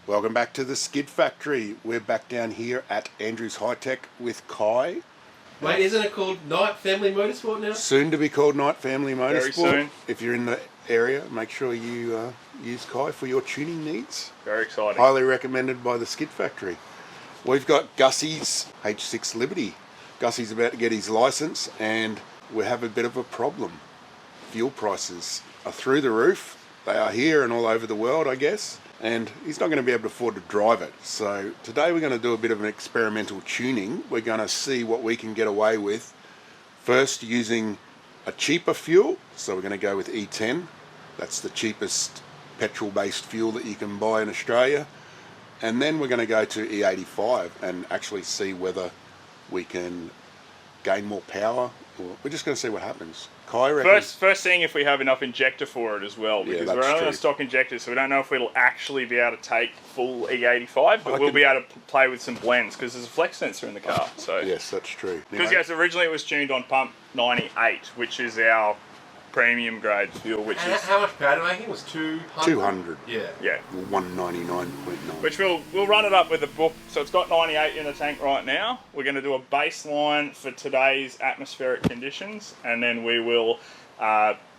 Welcome back to the Skid Factory. We're back down here at Andrew's Haltech with Kye. Mate, isn't it called Knight Family Motorsport now? Soon to be called Knight Family Motorsport. Very soon. If you're in the area, make sure you use Kye for your tuning needs. Very exciting. Highly recommended by the Skid Factory. We've got Gussie's H6 Liberty. Gussie's about to get his license and we have a bit of a problem. Fuel prices are through the roof. They are here and all over the world, I guess. And he's not going to be able to afford to drive it. So today we're going to do a bit of an experimental tuning. We're going to see what we can get away with. First, using a cheaper fuel. So we're going to go with E10. That's the cheapest petrol-based fuel that you can buy in Australia. And then we're going to go to E85 and actually see whether we can gain more power. We're just going to see what happens. Kye reckons... First seeing if we have enough injector for it as well, because we're only on stock injectors, so we don't know if it'll actually be able to take full E85, but we'll be able to play with some blends, because there's a flex sensor in the car. So yes, that's true. Because yes, originally it was tuned on pump 98, which is our premium grade fuel, which is... How much power do I think? It was 200? 200. Yeah. Yeah. 199.9. Which we'll run it up with the book. So it's got 98 in the tank right now. We're going to do a baseline for today's atmospheric conditions, and then we will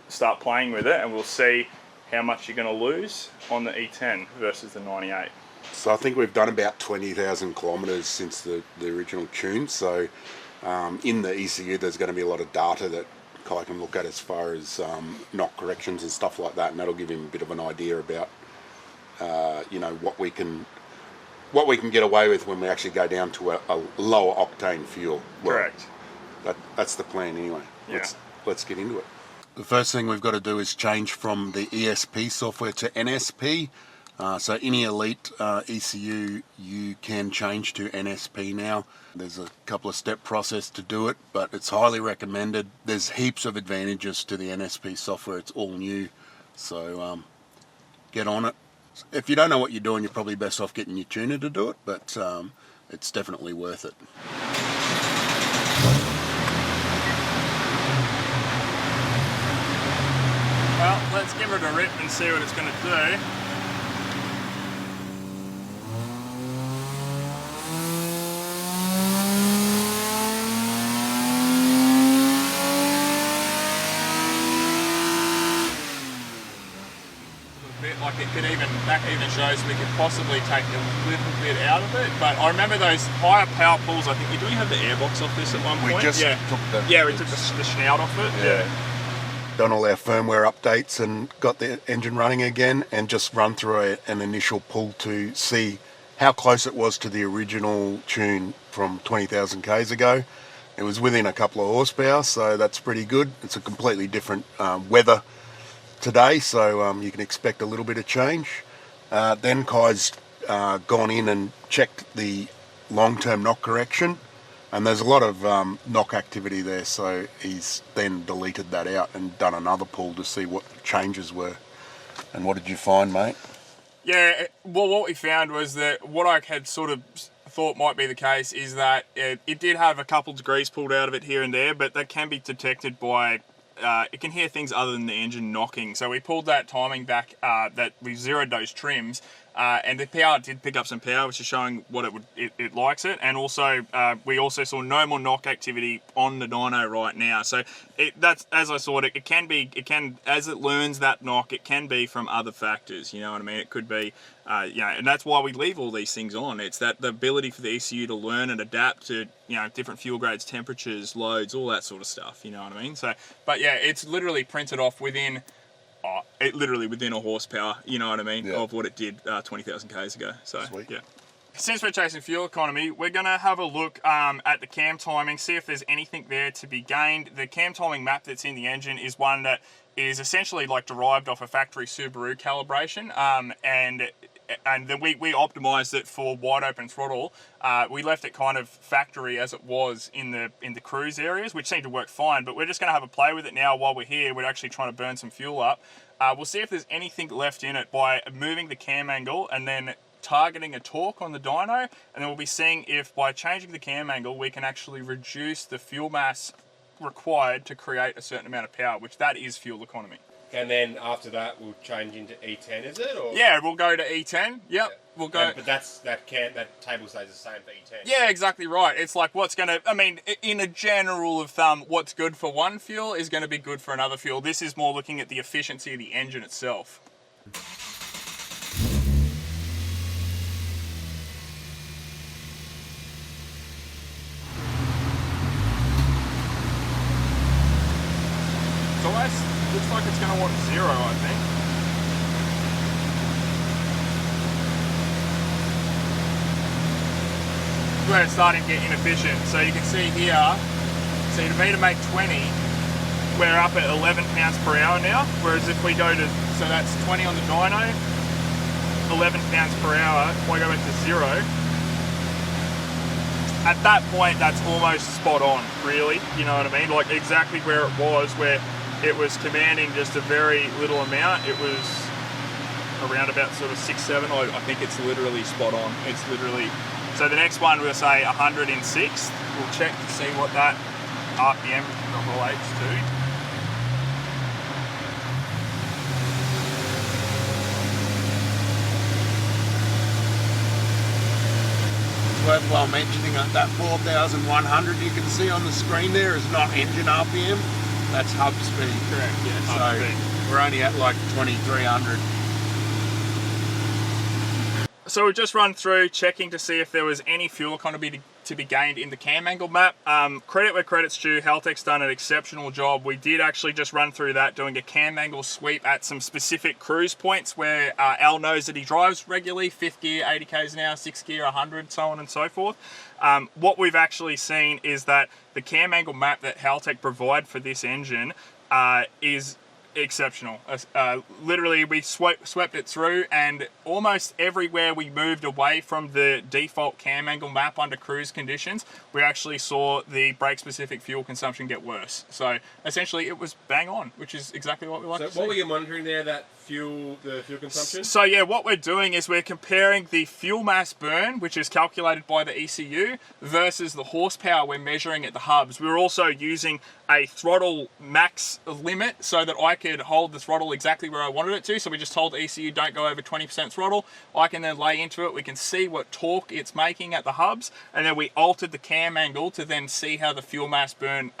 start playing with it, and we'll see how much you're going to lose on the E10 versus the 98. So I think we've done about 20,000 kilometres since the original tune. So in the ECU, there's going to be a lot of data that Kye can look at as far as knock corrections and stuff like that, and that'll give him a bit of an idea about you know, what we can get away with when we actually go down to a lower octane fuel. Correct. That's the plan anyway. Yeah. Let's get into it. The first thing we've got to do is change from the ESP software to NSP. So any Elite ECU, you can change to NSP now. There's a couple of step process to do it, but it's highly recommended. There's heaps of advantages to the NSP software. It's all new, so get on it. If you don't know what you're doing, you're probably best off getting your tuner to do it, but it's definitely worth it. Well, let's give it a rip and see what it's going to do. Like that even shows we could possibly take a little bit out of it, but I remember those higher power pulls. I think we had the airbox off this at one point. We just took the snout off it. Yeah. Done all our firmware updates and got the engine running again, and just run through an initial pull to see how close it was to the original tune from 20,000 k's ago. It was within a couple of horsepower, so that's pretty good. It's a completely different weather today, so you can expect a little bit of change. Then Kye's gone in and checked the long-term knock correction, and there's a lot of knock activity there, so he's then deleted that out and done another pull to see what the changes were. And what did you find, mate? Yeah, well, what we found was that what I had sort of thought might be the case is that it did have a couple degrees pulled out of it here and there, but that can be detected by it can hear things other than the engine knocking. So we pulled that timing back, that we zeroed those trims, and the power did pick up some power, which is showing what it likes it. And also we also saw no more knock activity on the dyno right now. So that's, as I saw it can as it learns that knock, it can be from other factors. You know what I mean? It could be you know, and that's why we leave all these things on. It's that the ability for the ECU to learn and adapt to, you know, different fuel grades, temperatures, loads, all that sort of stuff. You know what I mean? So, but yeah, it's literally printed off within within a horsepower, you know what I mean, of what it did 20,000 k's ago. So, sweet. Yeah. Since we're chasing fuel economy, we're going to have a look at the cam timing, see if there's anything there to be gained. The cam timing map that's in the engine is one that is essentially like derived off a factory Subaru calibration, and then we optimized it for wide open throttle. We left it kind of factory as it was in the cruise areas, which seemed to work fine, but we're just going to have a play with it now while we're here. We're actually trying to burn some fuel up. We'll see if there's anything left in it by moving the cam angle and then targeting a torque on the dyno, and then we'll be seeing if by changing the cam angle we can actually reduce the fuel mass required to create a certain amount of power, which that is fuel economy. And then after that, we'll change into E10, is it? Or? Yeah, we'll go to E10. Yep, Yeah. we'll go. But that table stays the same for E10. Yeah, exactly right. It's like what's going to, I mean, in a general rule of thumb, what's good for one fuel is going to be good for another fuel. This is more looking at the efficiency of the engine itself. So looks like it's going to want 0, I think. Where it's starting to get inefficient. So you can see here, so to me to make 20, we're up at 11 pounds per hour now. Whereas if we go to, so that's 20 on the dyno, 11 pounds per hour. If I go back to 0, at that point, that's almost spot on, really. You know what I mean? Like exactly where it was, where it was commanding just a very little amount. It was around about sort of 6, 7. I think it's literally spot on. It's literally. So the next one we'll say 100 in 6th. We'll check to see what that RPM relates to. It's worthwhile mentioning that 4,100 you can see on the screen there is not engine RPM. That's hub speed. Correct, yeah. So we're only at like 2,300. So we've just run through checking to see if there was any fuel economy to be gained in the cam angle map. Credit where credit's due, Haltech's done an exceptional job. We did actually just run through that, doing a cam angle sweep at some specific cruise points where Al knows that he drives regularly, 5th gear, 80 k's an hour, 6th gear, 100, so on and so forth. What we've actually seen is that the cam angle map that Haltech provide for this engine is exceptional. Literally we swept it through, and almost everywhere we moved away from the default cam angle map under cruise conditions, we actually saw the brake specific fuel consumption get worse. So essentially it was bang on, which is exactly what we like to see. So what were you monitoring there, the fuel consumption? So yeah, what we're doing is we're comparing the fuel mass burn, which is calculated by the ECU, versus the horsepower we're measuring at the hubs. We're also using a throttle max limit so that I could hold the throttle exactly where I wanted it to. So we just told the ECU don't go over 20% throttle. I can then lay into it. We can see what torque it's making at the hubs, and then we altered the cam angle to then see how the fuel mass burn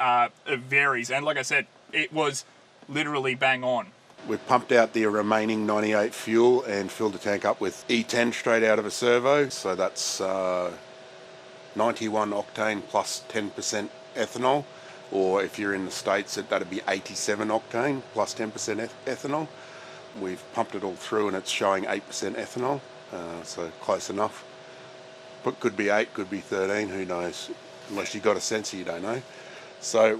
varies. And like I said, it was literally bang on. We've pumped out the remaining 98 fuel and filled the tank up with E10 straight out of a servo. So that's 91 octane plus 10% ethanol. Or if you're in the States, that'd be 87 octane plus 10% ethanol. We've pumped it all through and it's showing 8% ethanol, so close enough. But could be 8, could be 13, who knows? Unless you've got a sensor, you don't know. So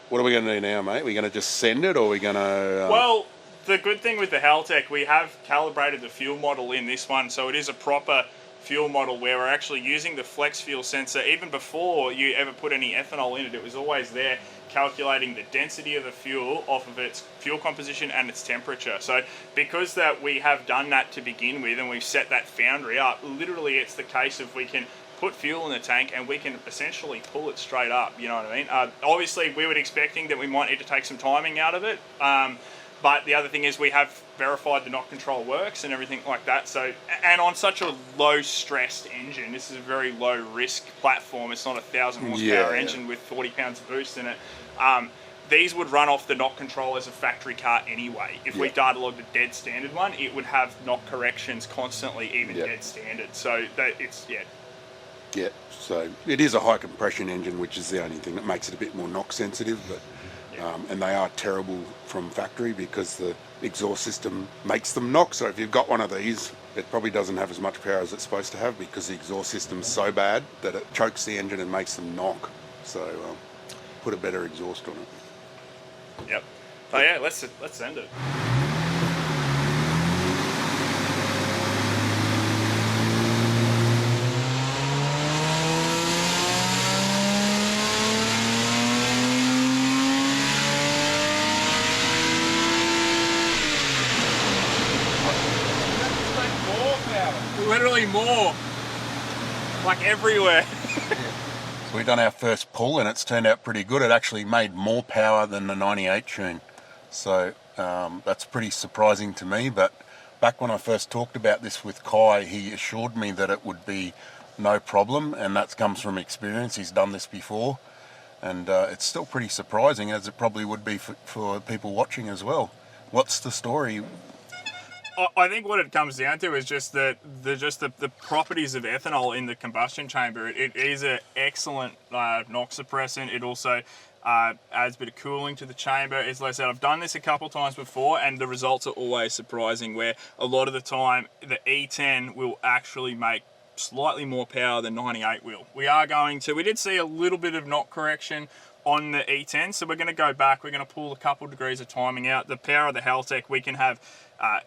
what are we going to do now, mate? We're going to just send it, or are we going to... Well, the good thing with the Haltech, we have calibrated the fuel model in this one, so it is a proper fuel model where we're actually using the flex fuel sensor. Even before you ever put any ethanol in it, it was always there calculating the density of the fuel off of its fuel composition and its temperature. So because that we have done that to begin with and we've set that foundry up, literally it's the case of we can put fuel in the tank and we can essentially pull it straight up, you know what I mean? Obviously we were expecting that we might need to take some timing out of it, but the other thing is we have verified the knock control works and everything like that. So, and on such a low stressed engine, this is a very low risk platform. It's not a 1,000 horsepower engine with 40 pounds of boost in it. These would run off the knock control as a factory car anyway. If we data logged a dead standard one, it would have knock corrections constantly, even dead standard. So that it's, Yeah, so it is a high compression engine, which is the only thing that makes it a bit more knock sensitive, but and they are terrible from factory because the exhaust system makes them knock. So if you've got one of these, it probably doesn't have as much power as it's supposed to have because the exhaust system's so bad that it chokes the engine and makes them knock. So put a better exhaust on it. Yep. So yeah, let's send it. Literally more, like everywhere. So we've done our first pull and it's turned out pretty good. It actually made more power than the 98 tune. So That's pretty surprising to me, but back when I first talked about this with Kye, he assured me that it would be no problem, and that comes from experience. He's done this before, and it's still pretty surprising, as it probably would be for people watching as well. What's the story? I think what it comes down to is just the properties of ethanol in the combustion chamber. It is an excellent NOx suppressant. It also adds a bit of cooling to the chamber. As I said, I've done this a couple times before, and the results are always surprising, where a lot of the time the E10 will actually make slightly more power than 98 will. We did see a little bit of knock correction on the E10, so we're going to go back. We're going to pull a couple degrees of timing out. The power of the Haltech, we can have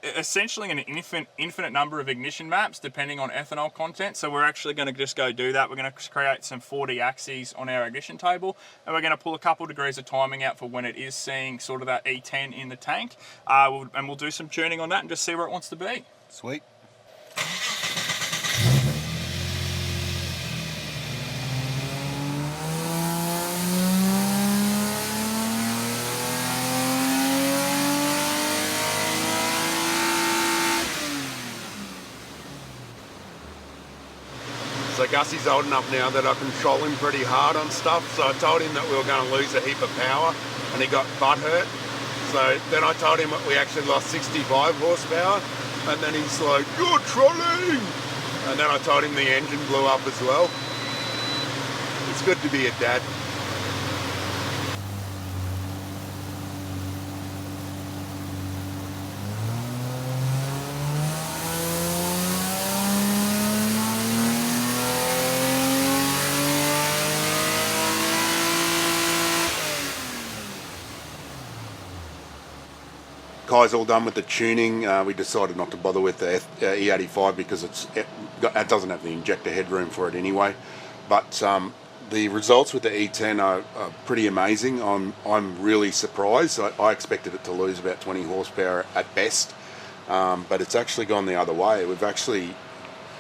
essentially an infinite number of ignition maps depending on ethanol content. So we're actually going to just go do that. We're going to create some 4D axes on our ignition table, and we're going to pull a couple degrees of timing out for when it is seeing sort of that E10 in the tank, and we'll do some tuning on that and just see where it wants to be. Sweet. So Gussie's old enough now that I control him pretty hard on stuff, so I told him that we were going to lose a heap of power, and he got butthurt. So then I told him that we actually lost 65 horsepower, and then he's like, "You're trolling!" And then I told him the engine blew up as well. It's good to be a dad. Kye's all done with the tuning. We decided not to bother with the E85 because it doesn't have the injector headroom for it anyway. But the results with the E10 are pretty amazing. I'm really surprised. I expected it to lose about 20 horsepower at best, but it's actually gone the other way. We've actually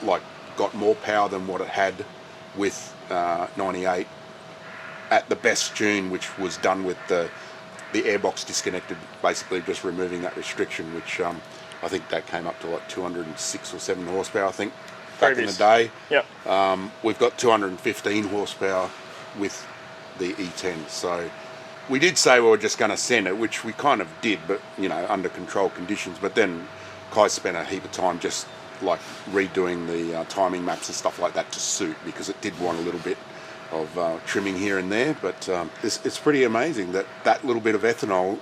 got more power than what it had with 98 at the best tune, which was done with the airbox disconnected, basically just removing that restriction, which I think that came up to like 206 or 7 horsepower, I think, back in the day. Yep. We've got 215 horsepower with the E10. So we did say we were just going to send it, which we kind of did, but, you know, under controlled conditions. But then Kye spent a heap of time just like redoing the timing maps and stuff like that to suit, because it did want a little bit of trimming here and there, but it's pretty amazing that little bit of ethanol,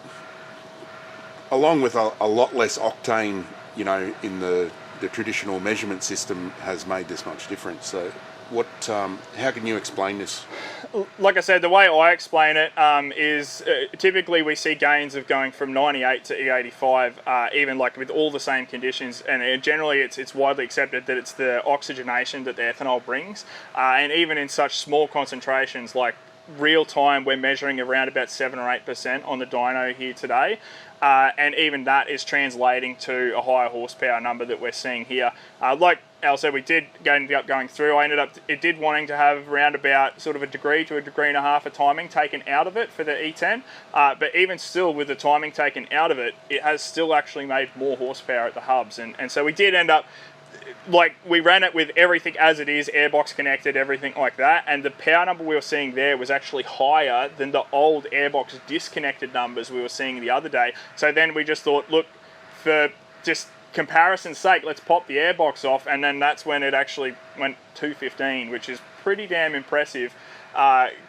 along with a lot less octane, you know, in the traditional measurement system, has made this much difference. So how can you explain this? Like I said, the way I explain it is typically we see gains of going from 98 to E85, even like with all the same conditions, and generally it's widely accepted that it's the oxygenation that the ethanol brings, and even in such small concentrations, like real time, we're measuring around about 7 or 8% on the dyno here today. And even that is translating to a higher horsepower number that we're seeing here. Like Al said, we did end up going through. It did wanting to have around about sort of a degree to a degree and a half of timing taken out of it for the E10. But even still, with the timing taken out of it, it has still actually made more horsepower at the hubs. And so we did end up, like, we ran it with everything as it is, airbox connected, everything like that, and the power number we were seeing there was actually higher than the old airbox disconnected numbers we were seeing the other day. So then we just thought, look, for just comparison's sake, let's pop the airbox off, and then that's when it actually went 215, which is pretty damn impressive,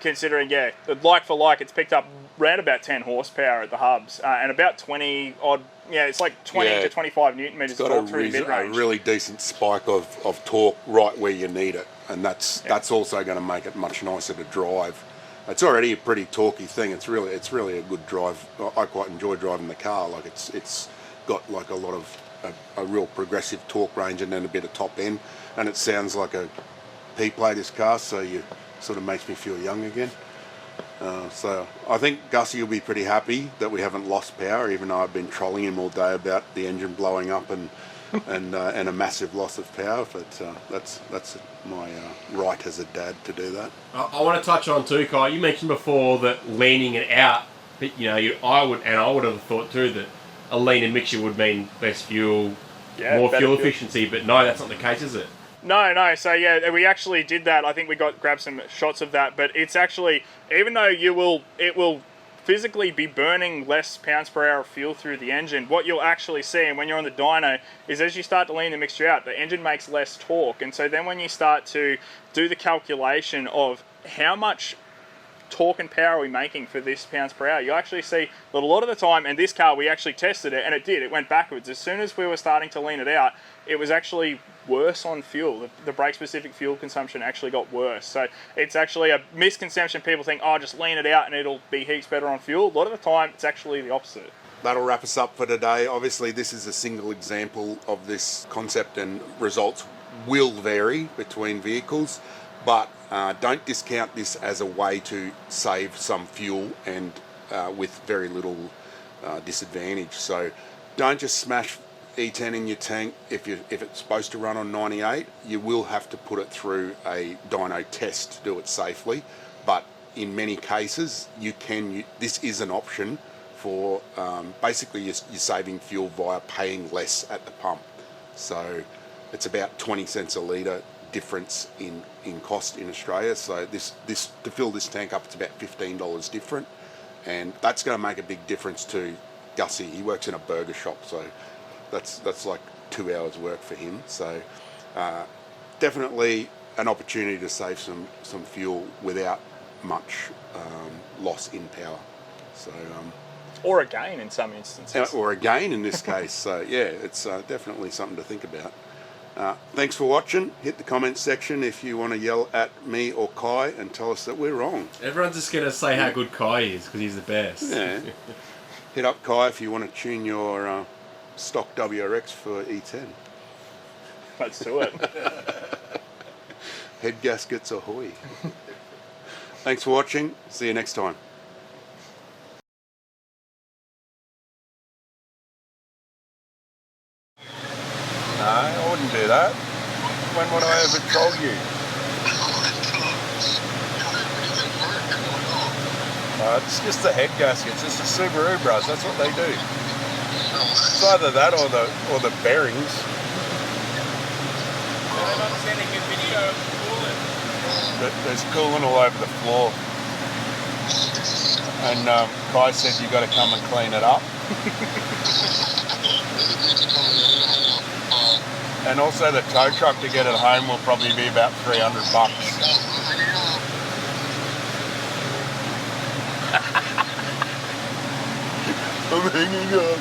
considering, yeah, like for like, it's picked up around about 10 horsepower at the hubs, and about 20 odd. Yeah, it's like 20 to 25 newton meters through mid-range. A really decent spike of torque right where you need it, and that's also going to make it much nicer to drive. It's already a pretty torquey thing. It's really a good drive. I quite enjoy driving the car. Like it's got like a lot of a real progressive torque range and then a bit of top end, and it sounds like a P-plate, this car, so you sort of makes me feel young again. So I think Gussie will be pretty happy that we haven't lost power, even though I've been trolling him all day about the engine blowing up and a massive loss of power. But that's my right as a dad to do that. I want to touch on too, Kye. You mentioned before that leaning it out, but you know, I would have thought too that a leaner mixture would mean less fuel, Yeah, more better fuel efficiency, but no, that's not the case, is it? No. So yeah, we actually did that. I think we grabbed some shots of that. But it's actually, even though it will physically be burning less pounds per hour of fuel through the engine, what you'll actually see, and when you're on the dyno, is as you start to lean the mixture out, the engine makes less torque. And so then when you start to do the calculation of how much torque and power are we making for this pounds per hour, you actually see that a lot of the time, and this car we actually tested it, and it went backwards. As soon as we were starting to lean it out, it was actually worse on fuel. The brake specific fuel consumption actually got worse. So it's actually a misconception. People think, oh, just lean it out and it'll be heaps better on fuel. A lot of the time it's actually the opposite. That'll wrap us up for today. Obviously this is a single example of this concept, and results will vary between vehicles, but don't discount this as a way to save some fuel and with very little disadvantage. So don't just smash E10 in your tank. If it's supposed to run on 98, you will have to put it through a dyno test to do it safely. But in many cases, this is an option for basically you're saving fuel via paying less at the pump. So it's about 20 cents a litre difference in cost in Australia. So this to fill this tank up, it's about $15 different, and that's going to make a big difference to Gussie. He works in a burger shop, so that's like 2 hours work for him. So definitely an opportunity to save some fuel without much loss in power. So or a gain in some instances. Or a gain in this case. So yeah, it's definitely something to think about. Thanks for watching. Hit the comments section if you want to yell at me or Kye and tell us that we're wrong. Everyone's just going to say how good Kye is because he's the best. Yeah. Hit up Kye if you want to tune your stock WRX for E10. Let's do it. Head gaskets ahoy. Thanks for watching. See you next time. No, I wouldn't do that. When would I ever troll you? It's just the head gaskets. It's the Subaru bros. That's what they do. It's either that or the bearings. I'm not sending a video of coolant. There's coolant all over the floor. And Kye said you got to come and clean it up. And also the tow truck to get it home will probably be about $300. I'm hanging up.